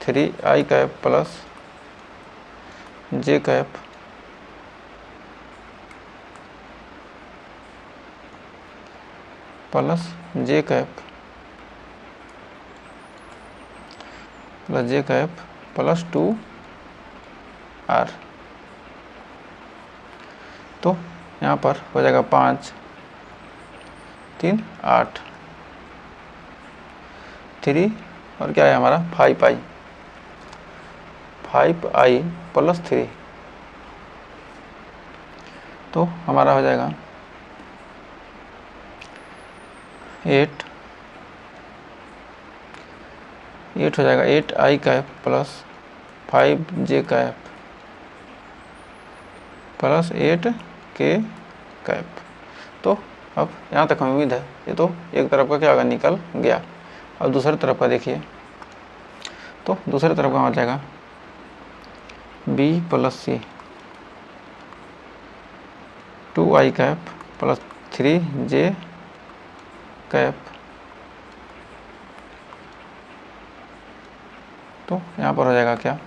3i cap plus J cap plus J cap plus 2r। तो यहाँ पर हो जाएगा 5 3 8 3 और क्या है हमारा 5i प्लस 3। तो हमारा हो जाएगा 8 हो जाएगा 8i cap plus 5j cap plus 8k cap. तो अब यहाँ तक हमें उम्मीद है ये तो एक तरफ का क्या होगा, निकल गया। अब दूसरी तरफ का देखिए, तो दूसरी तरफ का हो जाएगा b प्लस सी 2i cap plus 3j cap. तो यहाँ पर हो जाएगा क्या,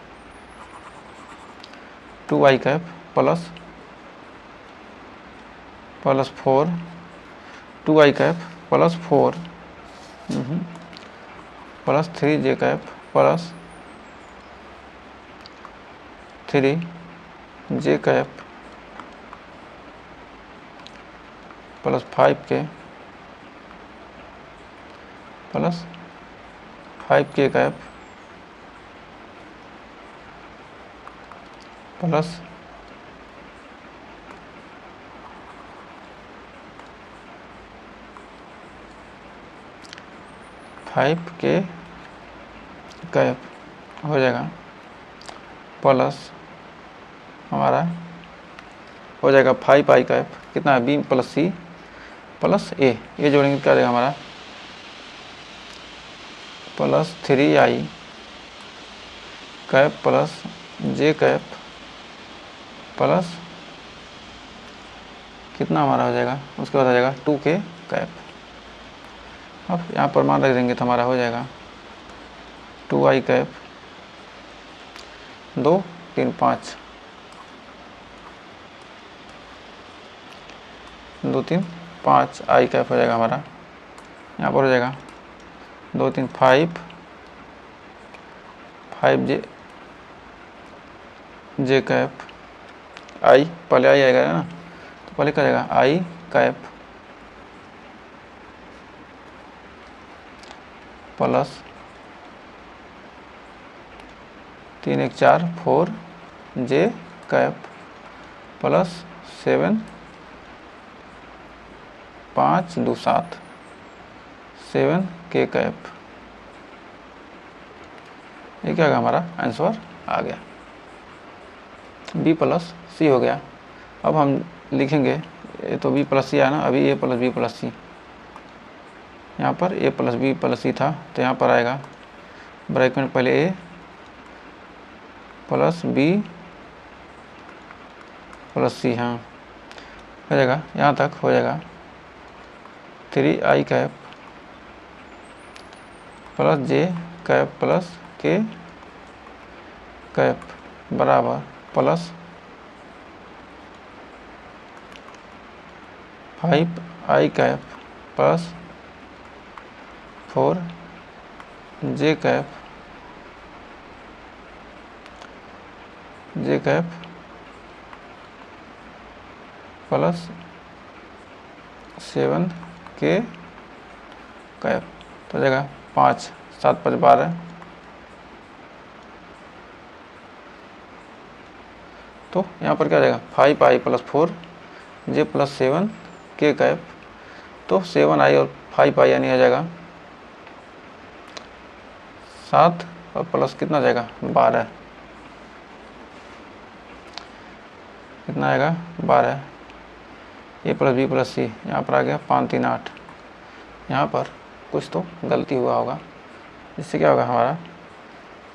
2i cap plus 4 2i cap plus 4 plus 3j cap plus 3j cap plus 5k plus 5k cap plus 5k cap हो जाएगा प्लस हमारा हो जाएगा 5i कैप, कितना है b प्लस सी प्लस ए, ये जोड़ेंगे क्या जाएगा हमारा plus 3i cap plus j cap plus कितना हमारा हो जाएगा, उसके बाद आ जाएगा 2k कैप। अब यहाँ पर मान रख देंगे तो हमारा हो जाएगा 2i कैप 2 3 5 2 3 5 i कैप हो जाएगा हमारा। यहाँ पर हो जाएगा 2 3 5 जे कैप i, पहले i आएगा ना, तो पहले क्या जाएगा i cap plus 3 1 4 4 J cap plus 7 5 2 7 7 के कैप। ये क्या होगा हमारा आंसर आ गया, बी प्लस सी हो गया। अब हम लिखेंगे, ये तो बी प्लस सी आया ना, अभी ए प्लस बी प्लस सी, यहाँ पर ए प्लस बी प्लस सी था तो यहाँ पर आएगा ब्रैकेट में पहले ए प्लस बी प्लस सी, हाँ हो जाएगा, यहाँ तक हो जाएगा 3i cap plus J cap plus K cap बराबर प्लस 5i कैप प्लस 4 जे कैप प्लस 7 के कैप, तो जाएगा 5 7 5 12, तो यहाँ पर क्या जाएगा 5i प्लस 4 जे प्लस 7 के कैप, तो 7i और 5i यानी आ जाएगा 7 और प्लस कितना जाएगा 12, कितना आएगा 12, ए प्लस बी प्लस सी, यहाँ पर आ गया 5 3 8, यहाँ पर कुछ तो गलती हुआ होगा, इससे क्या होगा हमारा,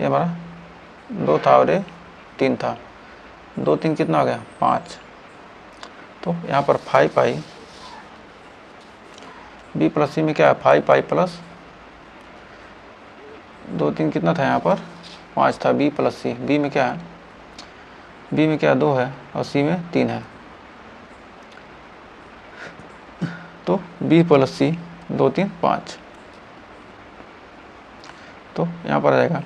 ये हमारा 2 था और ये 3 था, 2 3 कितना हो गया 5, तो यहाँ पर 5i बी प्लस सी में क्या है 5i प्लस 2 3 कितना था यहाँ पर 5 था, बी प्लस सी, बी में क्या है, बी में क्या 2 है और सी में 3 है, तो बी प्लस सी 2 3 5, तो यहाँ पर आ जाएगा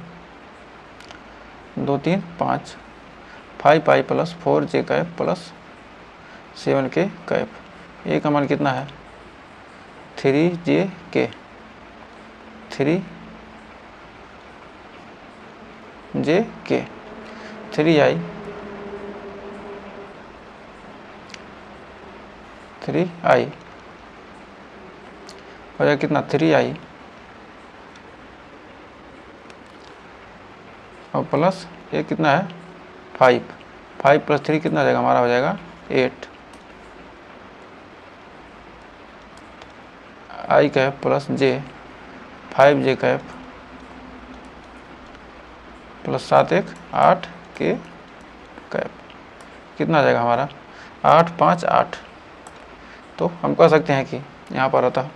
2 3 5, 5i प्लस 4 जे कैप प्लस 7 के कैप, ए का मान कितना है 3 जे के, 3 जे के, 3i हो जाएगा कितना 3i और प्लस ये कितना है 5 प्लस 3 कितना हो जाएगा हमारा, हो जाएगा 8, i cap plus J 5 J cap plus 7 1 8 K cap, कितना आ जाएगा हमारा 8 5 8, तो हम कह सकते हैं कि यहाँ पर होता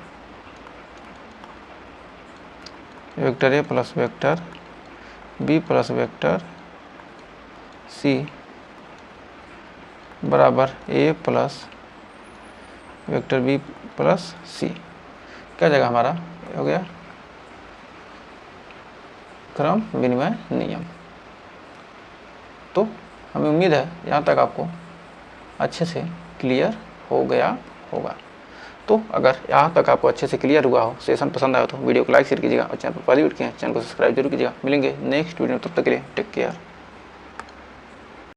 वेक्टर ए plus vector B plus vector C बराबर A plus vector B plus C, क्या जाएगा हमारा, हो गया क्रम विनिमय नियम। तो हमें उम्मीद है यहाँ तक आपको अच्छे से क्लियर हो गया होगा। तो अगर यहाँ तक आपको अच्छे से क्लियर हुआ हो, सेशन पसंद आया तो वीडियो को लाइक शेयर कीजिएगा और चैनल पर पहली बार किए हैं चैनल को सब्सक्राइब जरूर कीजिएगा। मिलेंगे नेक्स्ट वीडियो में, तब तक के लिए टेक केयर।